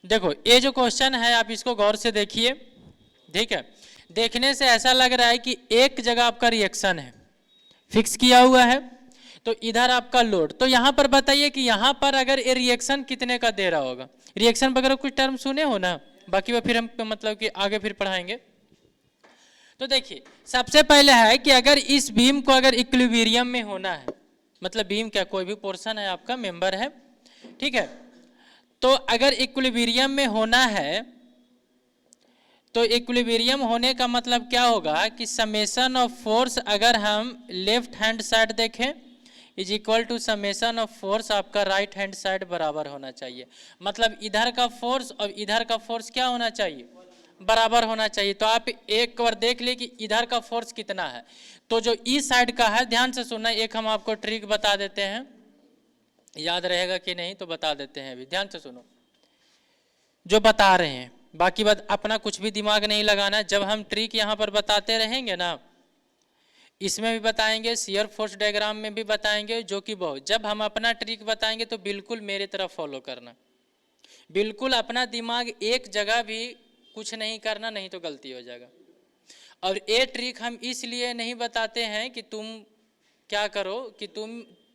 देखो ये जो क्वेश्चन है आप इसको गौर से देखिए, ठीक है। देखने से ऐसा लग रहा है कि एक जगह आपका रिएक्शन है, फिक्स किया हुआ है, तो इधर आपका लोड। तो यहाँ पर बताइए कि यहाँ पर अगर ये रिएक्शन कितने का दे रहा होगा। रिएक्शन वगैरह कुछ टर्म सुने हो ना, बाकी वो फिर हम मतलब कि आगे फिर पढ़ाएंगे। तो देखिए सबसे पहले है कि अगर इस बीम को अगर इक्विलिब्रियम में होना है, मतलब बीम क्या कोई भी पोर्शन है आपका मेंबर है, ठीक है। तो अगर इक्विलिब्रियम में होना है तो इक्विलिब्रियम होने का मतलब क्या होगा कि समेशन ऑफ फोर्स अगर हम लेफ्ट हैंड साइड देखें is equal to summation of force आपका राइट हैंड साइड बराबर होना चाहिए। मतलब इधर का फोर्स और इधर का फोर्स क्या होना चाहिए, बराबर होना चाहिए। तो आप एक बार देख ले कि इधर का फोर्स कितना है। तो जो इस साइड का है, ध्यान से सुनना, एक हम आपको ट्रिक बता देते हैं, याद रहेगा कि नहीं तो बता देते हैं, अभी ध्यान से सुनो जो बता रहे हैं। बाकी बात अपना कुछ भी दिमाग नहीं लगाना, जब हम ट्रिक यहाँ पर बताते रहेंगे ना, इसमें भी बताएंगे, शियर फोर्स डायग्राम में भी बताएंगे, जो कि बहुत जब हम अपना ट्रिक बताएंगे तो बिल्कुल मेरे तरफ फॉलो करना, बिल्कुल अपना दिमाग एक जगह भी कुछ नहीं करना, नहीं तो गलती हो जाएगा। और ये ट्रिक हम इसलिए नहीं बताते हैं कि तुम क्या करो कि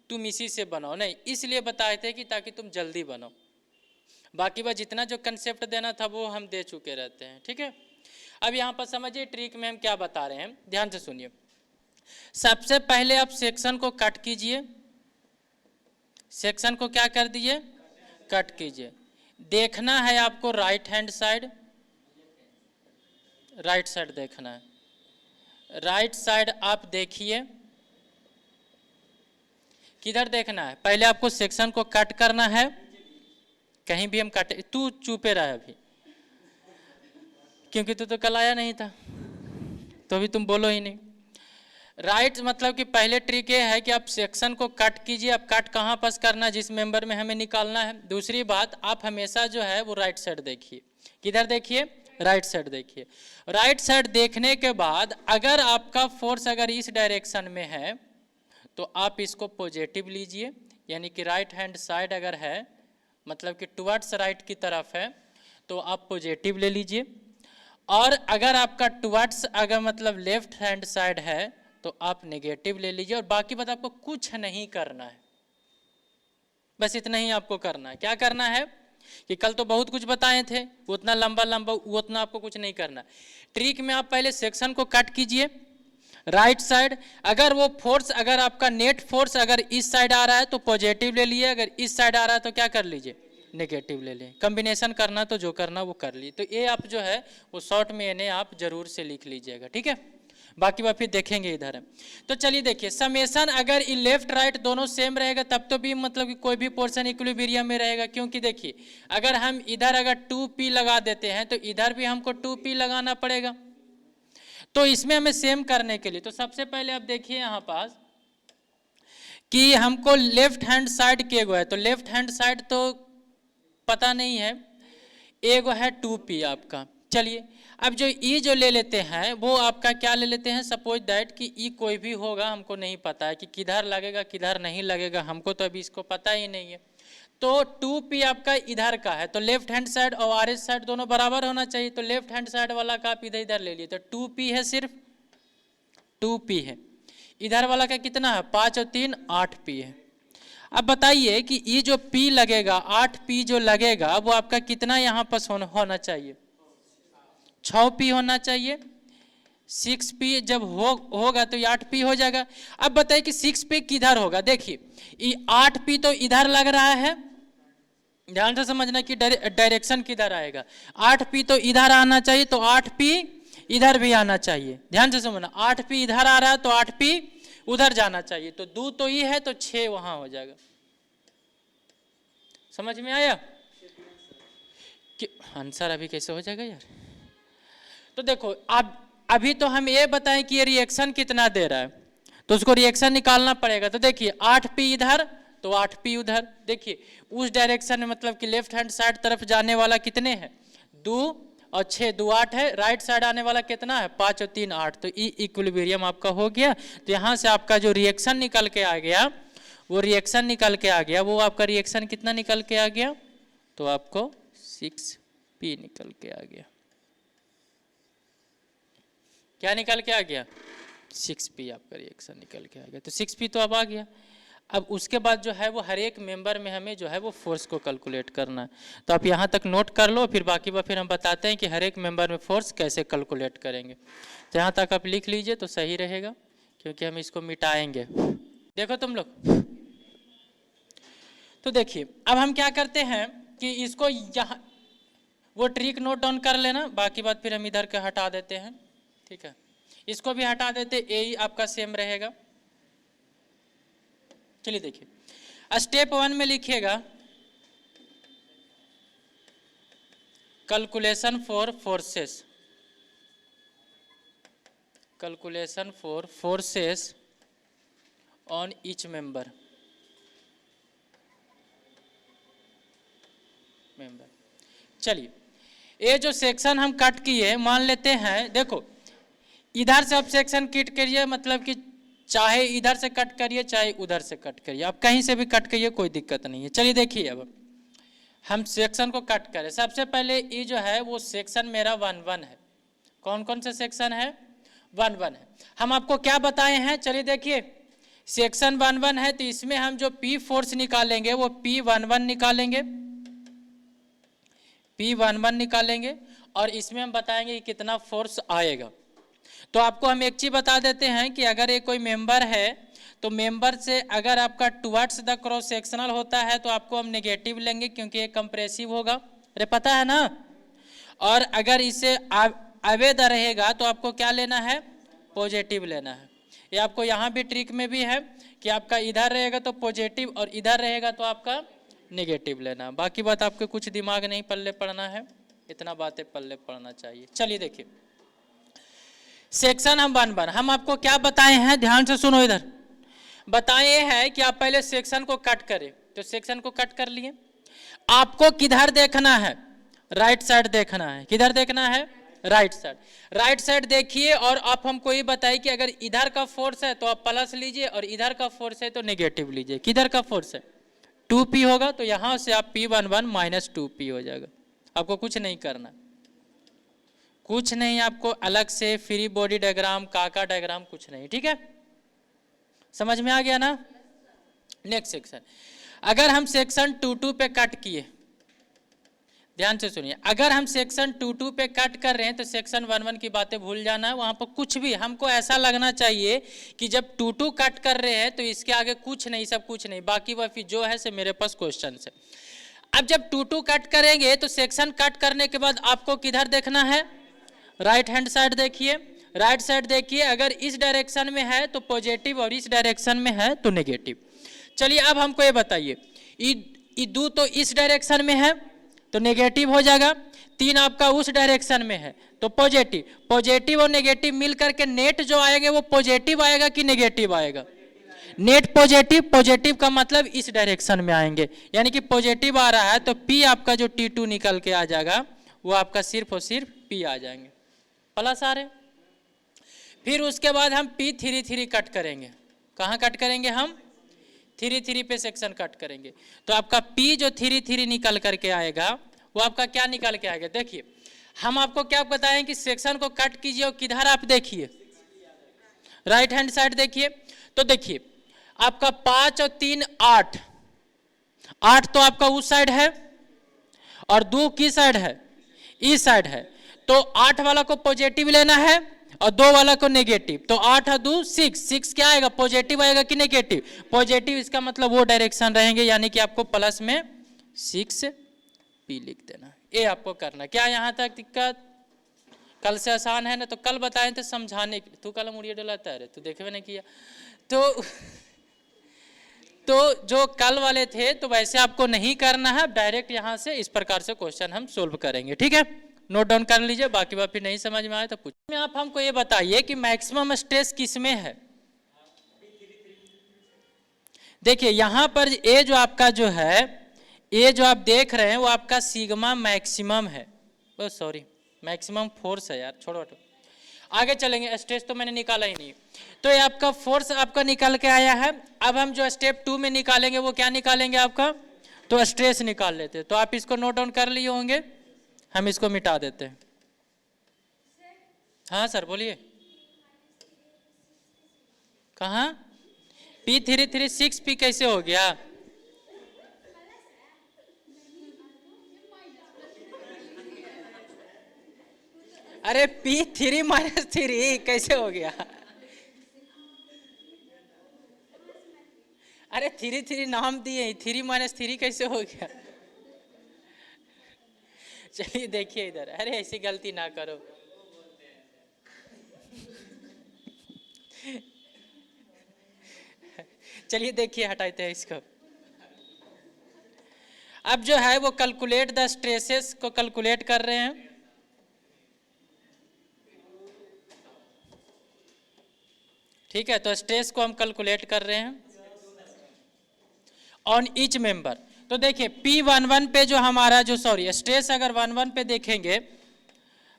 तुम इसी से बनाओ, नहीं, इसलिए बताए थे कि ताकि तुम जल्दी बनो। बाकी बात जितना जो कंसेप्ट देना था वो हम दे चुके रहते हैं, ठीक है। अब यहाँ पर समझिए ट्रिक में हम क्या बता रहे हैं, ध्यान से सुनिए। सबसे पहले आप सेक्शन को कट कीजिए, सेक्शन को क्या कर दिए, कट कीजिए। देखना है आपको right hand side, right side देखना है। राइट साइड आप देखिए, किधर देखना है, पहले आपको सेक्शन को कट करना है। कहीं भी हम काटे, तू चुपे रहा अभी, क्योंकि तू तो कल आया नहीं था, तो अभी तुम बोलो ही नहीं। राइट मतलब कि पहले ट्रिक ये है कि आप सेक्शन को कट कीजिए। आप कट कहाँ पास करना है, जिस मेंबर में हमें निकालना है। दूसरी बात, आप हमेशा जो है वो राइट साइड देखिए। किधर देखिए, राइट साइड देखिए। राइट साइड देखने के बाद अगर आपका फोर्स अगर इस डायरेक्शन में है तो आप इसको पॉजिटिव लीजिए, यानी कि राइट हैंड साइड अगर है मतलब कि टुवर्ड्स राइट की तरफ है तो आप पॉजिटिव ले लीजिए। और अगर आपका टुवर्ड्स अगर मतलब लेफ्ट हैंड साइड है तो आप नेगेटिव ले लीजिए। और बाकी बात आपको कुछ नहीं करना है, बस इतना ही आपको करना है। क्या करना है कि कल तो बहुत कुछ बताए थे, उतना लंबा लंबा उतना आपको कुछ नहीं करना। ट्रिक में आप पहले सेक्शन को कट कीजिए राइट साइड। अगर वो फोर्स अगर आपका नेट फोर्स अगर इस साइड आ रहा है तो पॉजिटिव ले लिए, अगर इस साइड आ रहा है तो क्या कर लीजिए, नेगेटिव ले लें। कॉम्बिनेशन करना तो जो करना वो कर ली। तो ये आप जो है वो शॉर्ट में इन्हें आप जरूर से लिख लीजिएगा, ठीक है। बाकी बात फिर देखेंगे इधर है। तो चलिए देखिए, समेशन अगर ये लेफ्ट राइट दोनों सेम रहेगा तब तो भी मतलब कि कोई भी पोर्शन इक्विलिब्रियम में रहेगा। क्योंकि देखिए अगर हम इधर अगर 2p लगा देते हैं तो इधर भी हमको 2p लगाना पड़ेगा। तो इसमें हमें सेम करने के लिए तो सबसे पहले आप देखिए यहाँ पास कि हमको लेफ्ट हैंड साइड के गो है, तो लेफ्ट हैंड साइड तो पता नहीं है, एगो है 2p आपका। चलिए अब जो ई जो ले लेते हैं वो आपका क्या ले लेते हैं, सपोज दैट कि ई कोई भी होगा, हमको नहीं पता है कि किधर लगेगा किधर नहीं लगेगा, हमको तो अभी इसको पता ही नहीं है। तो 2p आपका इधर का है तो लेफ्ट हैंड साइड और आर एस साइड दोनों बराबर होना चाहिए। तो लेफ्ट हैंड साइड वाला का आप इधर इधर ले लिए तो 2p है, सिर्फ 2p है। इधर वाला का कितना है, 5 और 3 8p है। अब बताइए कि ये जो p लगेगा 8p जो लगेगा वो आपका कितना यहाँ पर होना चाहिए, 6p होना चाहिए। 6p जब होगा तो 8p हो जाएगा। अब बताइए कि 6p किधर होगा, देखिए ये 8p तो इधर लग रहा है, ध्यान से समझना कि डायरेक्शन किधर आएगा। 8p तो इधर आना चाहिए तो 8p इधर भी आना चाहिए, ध्यान से समझना। 8p इधर आ रहा है तो 8p उधर जाना चाहिए। तो 2 तो ये है तो 6 वहां हो जाएगा। समझ में आया कि आंसर अभी कैसे हो जाएगा यार। तो देखो अब अभी तो हम ये बताएं कि ये रिएक्शन कितना दे रहा है तो उसको रिएक्शन निकालना पड़ेगा। तो देखिए 8p इधर तो 8p उधर। देखिए उस डायरेक्शन में मतलब कि लेफ्ट हैंड साइड तरफ जाने वाला कितने हैं, 2 और 6 2 8 है। राइट साइड आने वाला कितना है, 5 और 3 8। तो ई इक्विलिब्रियम आपका हो गया। तो यहाँ से आपका जो रिएक्शन निकल के आ गया वो रिएक्शन निकल के आ गया, वो आपका रिएक्शन कितना निकल के आ गया, तो आपको 6P निकल के आ गया। क्या निकल के आ गया? 6P आपका रिएक्शन निकल के आ गया। तो 6P तो अब आ गया। अब उसके बाद जो है वो हर एक मेंबर में हमें जो है वो फोर्स को कैलकुलेट करना है। तो आप यहाँ तक नोट कर लो, फिर बाकी बात फिर हम बताते हैं कि हर एक मेंबर में फोर्स कैसे कैलकुलेट करेंगे। तो यहाँ तक आप लिख लीजिए तो सही रहेगा, क्योंकि हम इसको मिटाएंगे। देखो तुम लोग, तो देखिए अब हम क्या करते हैं कि इसको यहाँ वो ट्रिक नोट डाउन कर लेना, बाकी बात फिर हम इधर के हटा देते हैं। ठीक है, इसको भी हटा देते, ए आपका सेम रहेगा। चलिए देखिए, स्टेप 1 में लिखिएगा calculation for forces, calculation for forces on each member. चलिए, ये जो सेक्शन हम कट किए, मान लेते हैं, देखो इधर से आप सेक्शन कट करिए, मतलब कि चाहे इधर से कट करिए चाहे उधर से कट करिए, आप कहीं से भी कट करिए, कोई दिक्कत नहीं है। चलिए देखिए, अब हम सेक्शन को कट करें। सबसे पहले ये जो है वो सेक्शन मेरा 1-1 है। कौन कौन से सेक्शन है? 1-1 है। हम आपको क्या बताए हैं? चलिए देखिए, सेक्शन 1-1 है तो इसमें हम जो P फोर्स निकालेंगे वो P11 निकालेंगे, P11 निकालेंगे, और इसमें हम बताएंगे कि कितना फोर्स आएगा। तो आपको हम एक चीज बता देते हैं कि अगर ये कोई मेंबर है तो मेंबर से अगर आपका टुवर्ड्स द क्रॉस सेक्शनल होता है तो आपको हम नेगेटिव लेंगे, क्योंकि ये कंप्रेसिव होगा। अरे पता है ना। और अगर इसे अवैध रहेगा तो आपको क्या लेना है? पॉजिटिव लेना है। ये आपको यहाँ भी ट्रिक में भी है कि आपका इधर रहेगा तो पॉजिटिव और इधर रहेगा तो आपका नेगेटिव लेना। बाकी बात आपके कुछ दिमाग नहीं पल्ले पड़ना है, इतना बातें पल्ले पड़ना चाहिए। चलिए देखिए, सेक्शन हम 1-1, हम आपको क्या बताए हैं, ध्यान से सुनो। इधर बताए हैं कि आप पहले सेक्शन को कट करें, तो सेक्शन को कट कर लिए। आपको किधर देखना है? राइट साइड देखना है। किधर देखना है? Right side. राइट साइड देखिए, और आप हमको ये बताइए कि अगर इधर का फोर्स है तो आप प्लस लीजिए और इधर का फोर्स है तो नेगेटिव लीजिए। किधर का फोर्स है? 2P होगा, तो यहां से आप P11 माइनस 2P हो जाएगा। आपको कुछ नहीं करना, कुछ नहीं, आपको अलग से फ्री बॉडी डायग्राम, काका डायग्राम कुछ नहीं। ठीक है, समझ में आ गया ना? नेक्स्ट सेक्शन, अगर हम सेक्शन 2-2 पे कट किए, ध्यान से सुनिए, अगर हम सेक्शन 2-2 पे कट कर रहे हैं तो सेक्शन 1-1 की बातें भूल जाना है। वहां पर कुछ भी हमको ऐसा लगना चाहिए कि जब 2-2 कट कर रहे हैं तो इसके आगे कुछ नहीं, सब कुछ नहीं, बाकी वह जो है से मेरे पास क्वेश्चन है। अब जब 2-2 कट करेंगे तो सेक्शन कट करने के बाद आपको किधर देखना है? राइट हैंड साइड देखिए, राइट साइड देखिए, अगर इस डायरेक्शन में है तो पॉजिटिव और इस डायरेक्शन में है तो नेगेटिव। चलिए अब हमको ये बताइए, ई 2 तो इस डायरेक्शन में है तो नेगेटिव हो जाएगा, 3 आपका उस डायरेक्शन में है तो पॉजिटिव। पॉजिटिव और नेगेटिव मिल करके नेट जो आएगा वो पॉजिटिव आएगा कि नेगेटिव आएगा? Net positive. पॉजिटिव का मतलब इस डायरेक्शन में आएंगे, यानी कि पॉजिटिव आ रहा है तो P आपका जो T2 निकल के आ जाएगा वो आपका सिर्फ और सिर्फ P आ जाएंगे, प्लस आ रहे। फिर उसके बाद हम P33 कट करेंगे। कहाँ कट करेंगे? हम 3-3 पे सेक्शन कट करेंगे। तो आपका P जो 3-3 निकल करके आएगा वो आपका क्या निकल के आएगा? देखिए, हम आपको क्या बताएं कि सेक्शन को कट कीजिए और किधर आप देखिए, राइट हैंड साइड देखिए। तो देखिए आपका 5 और 3 8, 8 तो आपका उस साइड है और 2 की साइड है? इस साइड है। तो 8 वाला को पॉजिटिव लेना है और 2 वाला को नेगेटिव। तो 8 और 2 6, 6 क्या आएगा? पॉजिटिव आएगा कि नेगेटिव? पॉजिटिव, इसका मतलब वो डायरेक्शन रहेंगे, यानी कि आपको प्लस में 6P लिख देना। ये आपको करना। क्या यहाँ तक दिक्कत? कल से आसान है ना? तो कल बताए थे समझाने के लिए, तू कल मुड़िया डलाता है, तू देखे नहीं किया तो जो कल वाले थे तो वैसे आपको नहीं करना है, डायरेक्ट यहाँ से इस प्रकार से क्वेश्चन हम सोल्व करेंगे। ठीक है, नोट डाउन कर लीजिए, बाकी बात फिर नहीं समझ में आए तो पूछ। आप हमको ये बताइए कि मैक्सिमम स्ट्रेस किसमें है? देखिए यहाँ पर ये जो आपका जो है, ये जो आप देख रहे हैं वो आपका सिग्मा मैक्सिमम है। ओ सॉरी, मैक्सिमम फोर्स है यार, छोड़ो हटो, आगे चलेंगे। स्ट्रेस तो मैंने निकाला ही नहीं। तो ये आपका फोर्स आपका निकल के आया है। अब हम जो स्टेप 2 में निकालेंगे वो क्या निकालेंगे? आपका तो स्ट्रेस निकाल लेते। तो आप इसको नोट डाउन कर लिए होंगे, हम इसको मिटा देते हैं। हाँ सर बोलिए। कहाँ P336P कैसे हो गया? अरे P3 - 3 कैसे हो गया? अरे 3 नाम दिए, 3 - 3 कैसे हो गया? चलिए देखिए इधर, अरे ऐसी गलती ना करो। चलिए देखिए हटाते हैं इसको। अब जो है वो कैलकुलेट द स्ट्रेसेस को कैलकुलेट कर रहे हैं। ठीक है, तो स्ट्रेस को हम कैलकुलेट कर रहे हैं ऑन ईच मेंबर। तो देखिए P11 पे जो हमारा जो स्ट्रेस अगर 11 पे देखेंगे,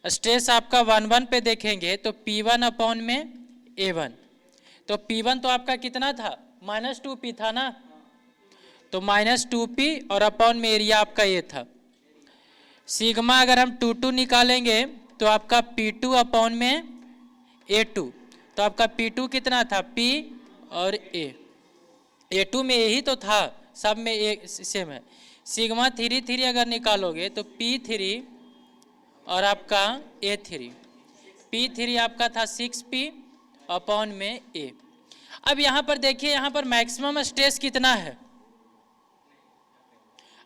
स्ट्रेस आपका 11 पे देखेंगे तो P1 अपॉन में A1। तो P1 तो आपका कितना था? -2P था ना, तो -2P और अपॉन में एरिया आपका ये था। सिग्मा अगर हम 2 निकालेंगे तो आपका P2 अपॉन में A2। तो आपका P2 कितना था? P और A2 में यही तो था, सब में एक सेम है। सिग्मा 3 अगर निकालोगे तो P3 और आपका A3। P3 आपका था 6P अपॉन में A। अब यहाँ पर देखिए, यहाँ पर मैक्सिमम स्ट्रेस कितना है?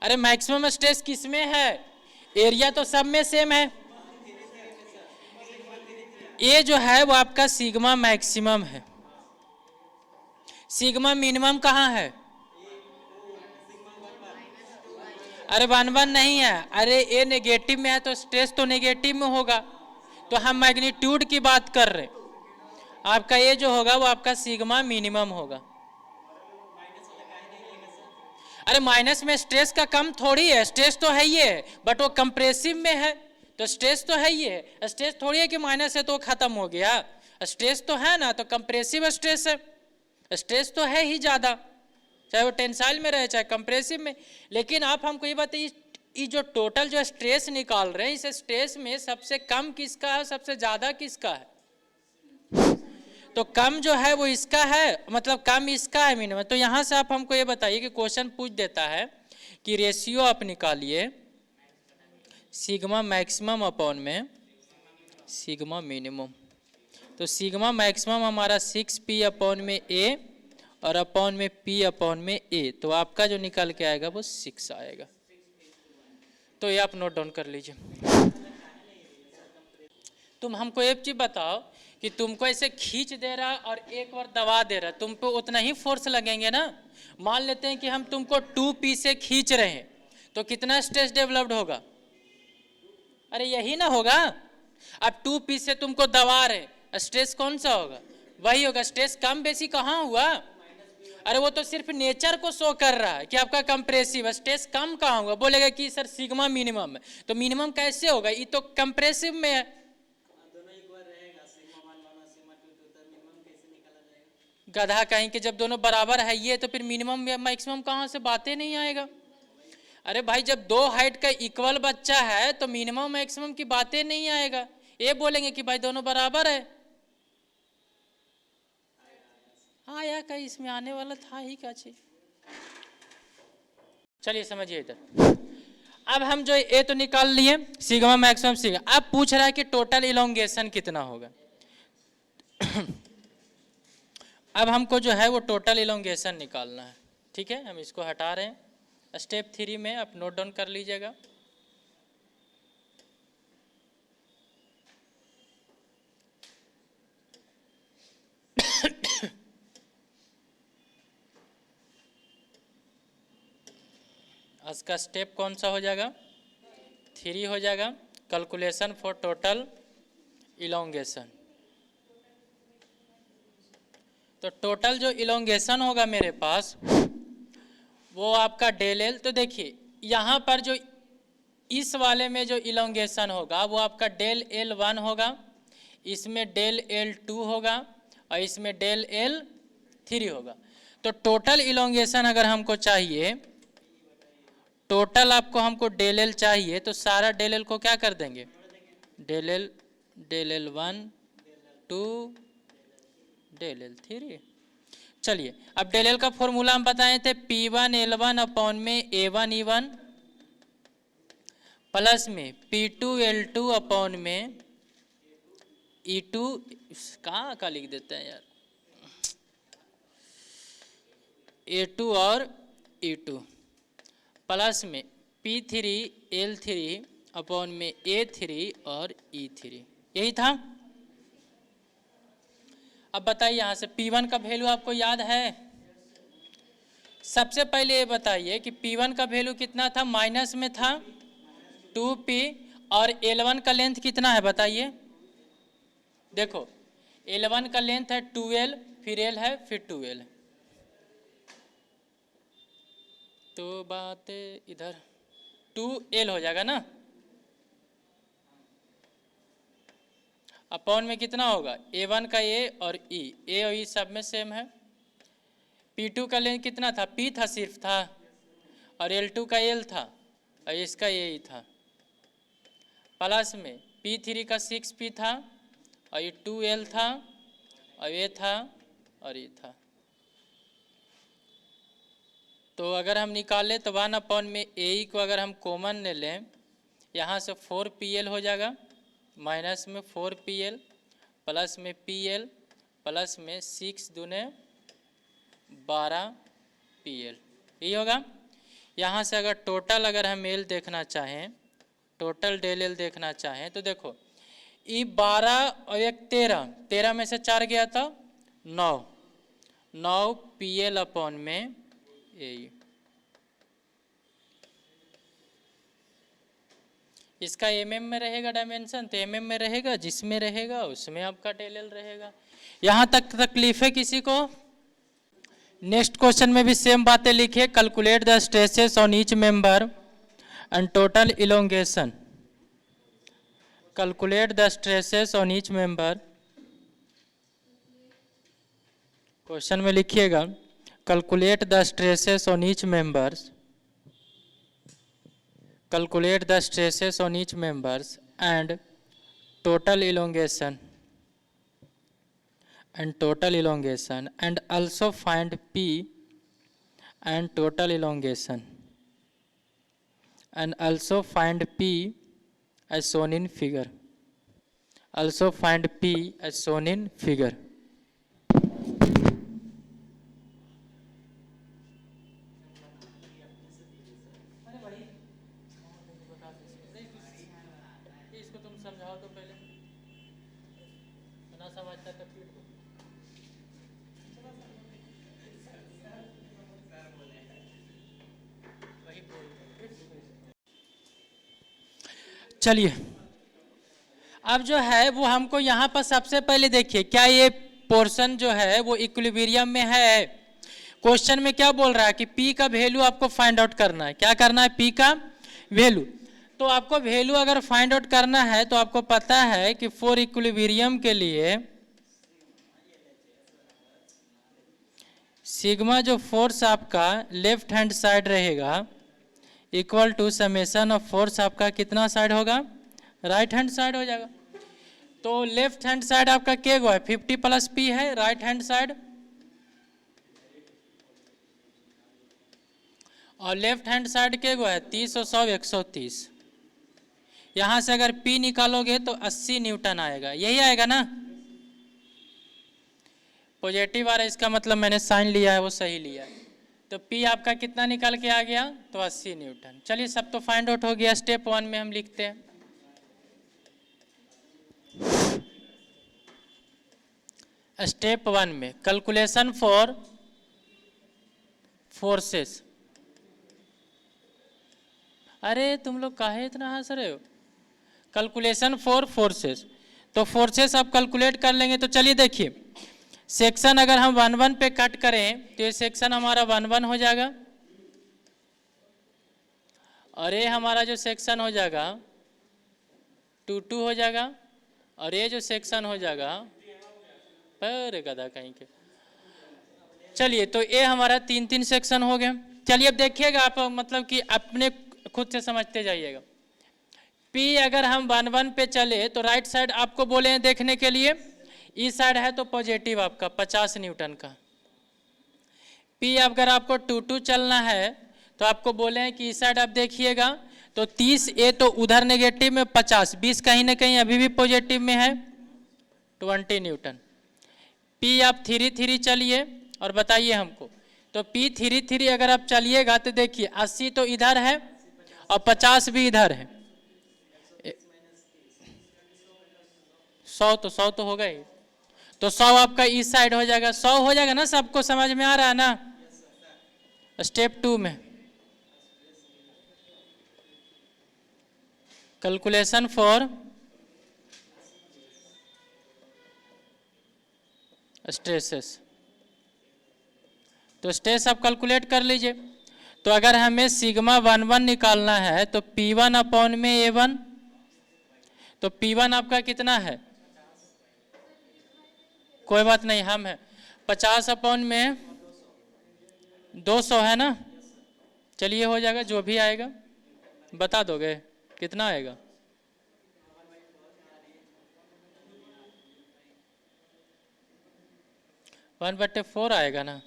अरे मैक्सिमम स्ट्रेस किस में है? एरिया तो सब में सेम है। ये जो है वो आपका सिग्मा मैक्सिमम है। सिग्मा मिनिमम कहाँ है? अरे 1 नहीं है, अरे ये नेगेटिव में है तो स्ट्रेस तो नेगेटिव में होगा। तो हम मैग्नीट्यूड की बात कर रहे हैं। आपका ये जो होगा वो आपका सिग्मा मिनिमम होगा। अरे माइनस में स्ट्रेस का कम थोड़ी है, स्ट्रेस तो है ही है, बट वो कंप्रेसिव में है तो स्ट्रेस तो है ही है। स्ट्रेस थोड़ी है कि माइनस है तो खत्म हो गया, स्ट्रेस तो है ना, तो कंप्रेसिव स्ट्रेस है, स्ट्रेस तो है ही ज़्यादा, चाहे वो टेंसाइल में रहे चाहे कंप्रेसिव में। लेकिन आप हमको ये बताइए, ये जो टोटल जो स्ट्रेस निकाल रहे हैं, इस स्ट्रेस में सबसे कम किसका है, सबसे ज़्यादा किसका है? तो कम जो है वो इसका है, मतलब कम इसका है मिनिमम। तो यहाँ से आप हमको ये बताइए कि क्वेश्चन पूछ देता है कि रेशियो आप निकालिए सिग्मा मैक्सिमम अपॉन में सिग्मा मिनिमम। तो सिग्मा मैक्सिमम हमारा 6P अपॉन में A और अपॉन में P अपॉन में A। तो आपका जो निकल के आएगा वो 6 आएगा। तो ये आप नोट डाउन कर लीजिए। तुम हमको एक चीज बताओ कि तुमको ऐसे खींच दे रहा और एक बार दबा दे रहा, तुम पे उतना ही फोर्स लगेंगे ना। मान लेते हैं कि हम तुमको 2P से खींच रहे हैं तो कितना स्ट्रेस डेवलप्ड होगा? अरे यही ना होगा। अब 2P से तुमको दबा रहे, स्ट्रेस कौन सा होगा? वही होगा। स्ट्रेस कम बेसी कहाँ हुआ? अरे वो तो सिर्फ नेचर को शो कर रहा है कि आपका कंप्रेसिव। स्ट्रेस कम कहाँ हुआ? बोलेगा कि सर सिग्मा मिनिमम है, तो मिनिमम कैसे होगा? ये तो कंप्रेसिव में है। गधा कहीं के जब दोनों बराबर है ये, तो फिर मिनिमम या मैक्सिमम कहाँ से बातें नहीं आएगा। अरे भाई जब दो हाइट का इक्वल बच्चा है तो मिनिमम मैक्सिमम की बातें नहीं आएगा। ये बोलेंगे कि भाई दोनों बराबर है। हाँ यार कहीं इसमें आने वाला था ही क्या चीज। चलिए समझिए इधर। अब हम जो ये तो निकाल लिए सिग्मा मैक्सिमम सिग्मा। अब पूछ रहा है कि टोटल इलोंगेशन कितना होगा। अब हमको जो है वो टोटल इलोंगेशन निकालना है। ठीक है, हम इसको हटा रहे हैं। स्टेप 3 में आप नोट डाउन कर लीजिएगा। इसका स्टेप कौन सा हो जाएगा? 3 हो जाएगा। Calculation for total elongation. तो टोटल जो इलोंगेशन होगा मेरे पास वो आपका डेल एल। तो देखिए यहाँ पर जो इस वाले में जो इलोंगेशन होगा वो आपका डेल एल 1 होगा, इसमें डेल एल 2 होगा और इसमें डेल एल 3 होगा। तो टोटल इलोंगेशन अगर हमको चाहिए टोटल आपको हमको डेल एल चाहिए, तो सारा डेल एल को क्या कर देंगे, डेल एल 1 2 डेल एल 3। चलिए अब डेल एल का फॉर्मूला हम बताए थे P1 L1 अपॉन में A1 E1 प्लस में P2 L2 अपॉन में E2, कहाँ का लिख देते हैं यार, A2 और E2 प्लस में P3 L3 अपॉन में A3 और E3, यही था। अब बताइए यहाँ से P1 का वैल्यू आपको याद है? सबसे पहले ये बताइए कि P1 का वैल्यू कितना था, माइनस में था 2P, और L1 का लेंथ कितना है बताइए। देखो L1 का लेंथ है 2L, फिर L है, फिर 2L, तो बात इधर 2L हो जाएगा ना, अपॉन में कितना होगा A1 का A और A और E सब में सेम है। P2 का लेंथ कितना था, P था सिर्फ था, और L2 का L था, और इसका A ही था, प्लस में P3 का 6P था, और ये 2L था, और ये था, और ये था। तो अगर हम निकालें तो 1 अपॉन में A को अगर हम कॉमन ले लें, यहाँ से 4PL हो जाएगा, माइनस में 4PL प्लस में PL प्लस में 6 दूने 12PL, यही होगा। यहाँ से अगर टोटल अगर हम L देखना चाहें, टोटल डेल L देखना चाहें, तो देखो ये 12 और 1 13, 13 में से 4 गया था 9 PL अपॉन में A। इसका mm में रहेगा डायमेंशन, तो mm में रहेगा, जिसमें रहेगा उसमें आपका डेल L रहेगा। यहाँ तक तकलीफ है किसी को? नेक्स्ट क्वेश्चन में भी सेम बातें लिखिए, calculate the stresses on each member and total elongation. Calculate the stresses on each member, question में लिखिएगा calculate the stresses on each members, calculate the stresses on each members and total elongation and also find P and total elongation and also find P as shown in figure, also find P as shown in figure। इसको तुम समझाओ तो पहले, ना समझता तो फिर वही बोल। चलिए अब जो है वो हमको यहाँ पर सबसे पहले देखिए, क्या ये पोर्शन जो है वो इक्विलिब्रियम में है? क्वेश्चन में क्या बोल रहा है कि P का वैल्यू आपको फाइंड आउट करना है। क्या करना है? P का वैल्यू। तो आपको वैल्यू अगर फाइंड आउट करना है तो आपको पता है कि फॉर इक्विलिब्रियम के लिए सिग्मा जो फोर्स आपका लेफ्ट हैंड साइड रहेगा equal to summation of force आपका कितना साइड होगा? राइट हैंड साइड हो जाएगा। तो लेफ्ट हैंड साइड आपका क्या है? 50 प्लस P है, राइट हैंड साइड, और लेफ्ट हैंड साइड के है 30 और 100 130। यहां से अगर P निकालोगे तो 80 न्यूटन आएगा, यही आएगा ना? पॉजिटिव आ रहा है, इसका मतलब मैंने साइन लिया है वो सही लिया है। तो P आपका कितना निकल के आ गया? तो 80 न्यूटन। चलिए सब तो फाइंड आउट हो गया। स्टेप 1 में हम लिखते हैं, स्टेप 1 में कैलकुलेशन फॉर फोर्सेस। अरे तुम लोग काहे इतना हंस रहे हो? कैलकुलेशन फॉर फोर्सेस, तो फोर्सेस आप कैलकुलेट कर लेंगे। तो चलिए देखिए, सेक्शन अगर हम 1 1 पे कट करें तो ये सेक्शन हमारा 1 1 हो जाएगा, और ये हमारा जो सेक्शन हो जाएगा 2 2 हो जाएगा, और ये जो सेक्शन हो जाएगा पर गधा कहीं के। चलिए तो ये हमारा 3 3 सेक्शन हो गए। चलिए अब देखिएगा आप, मतलब कि अपने खुद से समझते जाइएगा। P अगर हम 1 1 पे चले तो राइट साइड आपको बोले हैं देखने के लिए, इस साइड है तो पॉजिटिव आपका 50 न्यूटन का। P अगर आपको 2 2 चलना है तो आपको बोले हैं कि इस साइड आप देखिएगा तो 30, ए तो उधर नेगेटिव में 50, 20 कहीं ना कहीं अभी भी पॉजिटिव में है 20 न्यूटन। P आप 3 3 चलिए और बताइए हमको, तो P 3 3 अगर आप चलिएगा तो देखिए 80 तो इधर है और 50 भी इधर है, 100 तो होगा ही, तो 100 आपका इस साइड हो जाएगा, 100 हो जाएगा ना, सबको समझ में आ रहा है ना। स्टेप 2 में कैलकुलेशन फॉर स्ट्रेसेस, तो स्ट्रेस आप कैलकुलेट कर लीजिए। तो अगर हमें सिग्मा 1 1 निकालना है तो P1 अपॉन में A1, तो P1 आपका कितना है, कोई बात नहीं, हम है 50 अपॉन में 200 है ना। चलिए हो जाएगा, जो भी आएगा बता दोगे कितना आएगा। वन बटे 4 आएगा ना,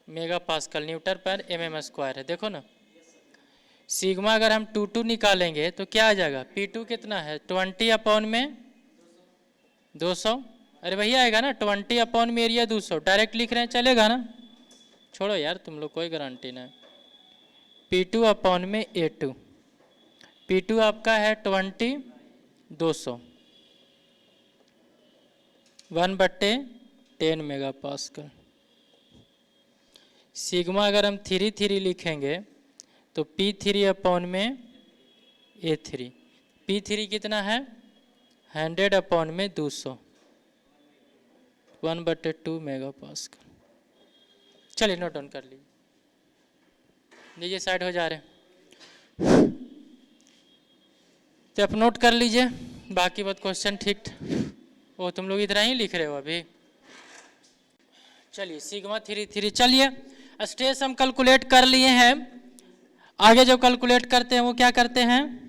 मेगा पास्कल न्यूटन पर mm स्क्वायर है। देखो ना, सिग्मा अगर हम 2 2 निकालेंगे तो क्या आ जाएगा, P2 कितना है 20 अपॉन में 200, अरे वही आएगा ना 20 अपॉन में एरिया 200, डायरेक्ट लिख रहे हैं चलेगा ना, छोड़ो यार तुम लोग, कोई गारंटी नहीं। P2 अपॉन में A2, P2 आपका है 20 200 1/10 मेगा पास्कल। सिग्मा अगर हम 3 3 लिखेंगे तो P3 अपॉन में A3, P3 कितना है 100 अपॉन में 200 1/2 मेगा पास्कल। चलिए नोट डाउन कर लीजिए साइड हो जा रहे हैं, तो आप नोट कर लीजिए, बाकी बात क्वेश्चन ठीक, वो तुम लोग इधर ही लिख रहे हो अभी। चलिए सिग्मा 3 3, चलिए स्ट्रेस हम कैलकुलेट कर लिए हैं। आगे जो कैलकुलेट करते हैं वो क्या करते हैं,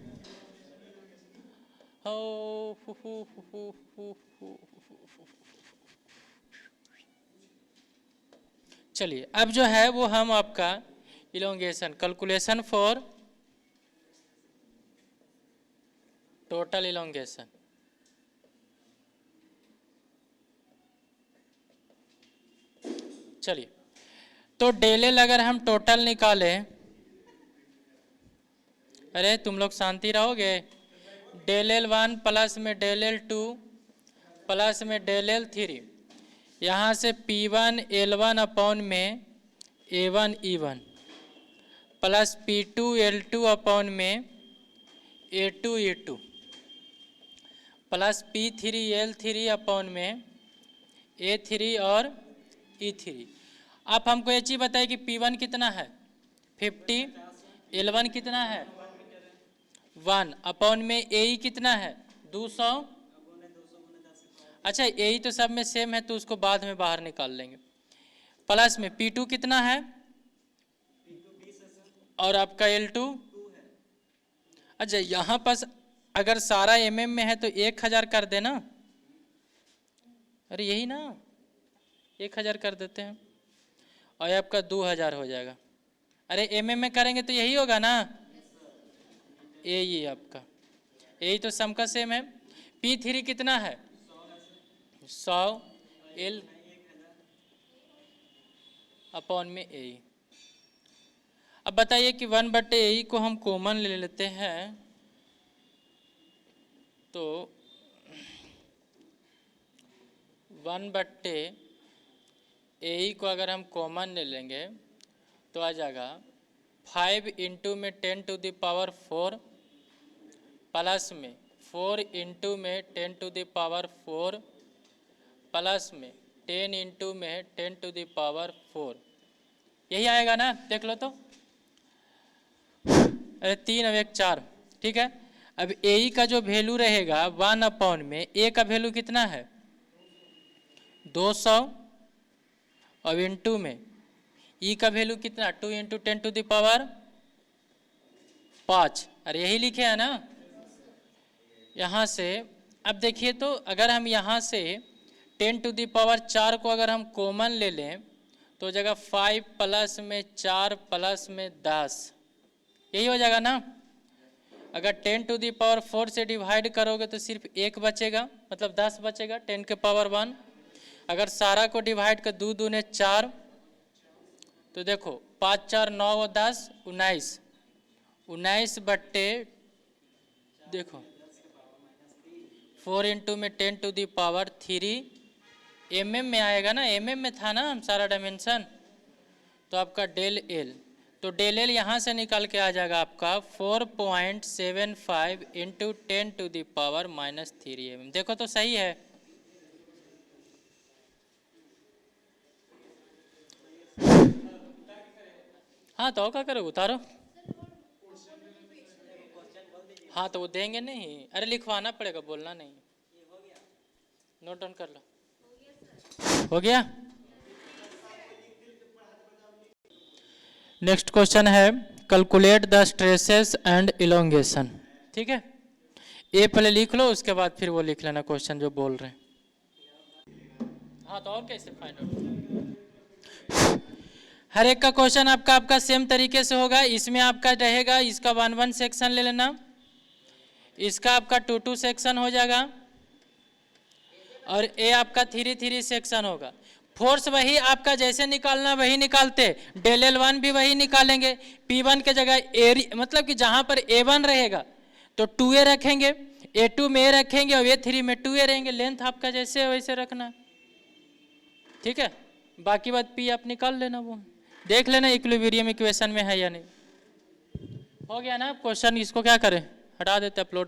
चलिए अब जो है वो हम आपका elongation, calculation for total elongation. चलिए तो डेल एल अगर हम टोटल निकालें, अरे तुम लोग शांति रहोगे, डेल एल 1 प्लस में डेल एल 2 प्लस में डेल एल 3, यहाँ से P1 L1 अपॉन में A1 E1 plus P2 L2 upon में A2 E2 plus P3 L3 upon में A3 और E3। आप हमको ये चीज़ बताइए कि P1 कितना है 50, L1 कितना है 1 अपॉन में AE कितना है 200। अच्छा AE तो सब में सेम है तो उसको बाद में बाहर निकाल लेंगे, प्लस में P2 कितना है और आपका L2। अच्छा यहाँ पर अगर सारा mm में है तो 1000 कर देना, अरे यही ना 1000 कर देते हैं और आपका 2000 हो जाएगा। अरे mm में करेंगे तो यही होगा ना, ये आपका यही तो सम का सेम है। P3 कितना है 100 L अपॉन में A। अब बताइए कि 1/A को हम कॉमन ले लेते हैं, तो 1/A को अगर हम कॉमन ले लेंगे तो आ जाएगा 5 इंटू में 10 टू द पावर 4 प्लस में 4 इंटू में 10 टू द पावर 4 प्लस में 10 इंटू में 10 टू द पावर 4, यही आएगा ना, देख लो तो, अरे 3 और 1 4, ठीक है। अब ए का जो वैल्यू रहेगा 1 अपॉन में ए का वैल्यू कितना है 200 और इनटू में ई का वैल्यू कितना 2 × 10⁵ अरे यही लिखे है ना। यहाँ से अब देखिए तो अगर हम यहाँ से 10⁴ को अगर हम कॉमन ले लें तो हो जाएगा 5 प्लस में 4 प्लस में 10, यही हो जाएगा ना। अगर 10⁴ से डिवाइड करोगे तो सिर्फ 1 बचेगा, मतलब 10 बचेगा 10⁻1। अगर सारा को डिवाइड कर 2 दूने 4, तो देखो 5 4 9 और 10 19 बट्टे देखो 4 × में 10⁻3 mm में आएगा ना, mm में था ना हम सारा डायमेंशन। तो आपका डेल एल, तो डेल एल यहाँ से निकाल के आ जाएगा आपका 4.75 × 10⁻³ mm। देखो तो सही है। हाँ तो क्या करो, उतारो। हाँ तो वो देंगे नहीं, अरे लिखवाना पड़ेगा, बोलना नहीं। नोट डाउन कर लो। हो गया। नेक्स्ट क्वेश्चन है calculate the stresses and elongation. ठीक है, ए पहले लिख लो, उसके बाद फिर वो लिख लेना क्वेश्चन जो बोल रहे हैं। हाँ तो और कैसे फाइंड आउट। हर एक का क्वेश्चन आपका सेम तरीके से होगा। इसमें आपका रहेगा, इसका 1 सेक्शन ले लेना, इसका आपका 2 सेक्शन हो जाएगा, और ए आपका 3 सेक्शन होगा। फोर्स वही आपका जैसे निकालना वही निकालते, डेल एल 1 भी वही निकालेंगे। P1 के जगह एरिया, मतलब कि जहाँ पर A1 रहेगा तो 2A रखेंगे, A2 में A रखेंगे और A3 में 2A रहेंगे। लेंथ आपका जैसे है वैसे रखना, ठीक है। बाकी बात P आप निकाल लेना, वो देख लेना इक्विलिब्रियम इक्वेशन में है या नहीं। हो गया ना क्वेश्चन, इसको क्या करें, हटा देते, अपलोड।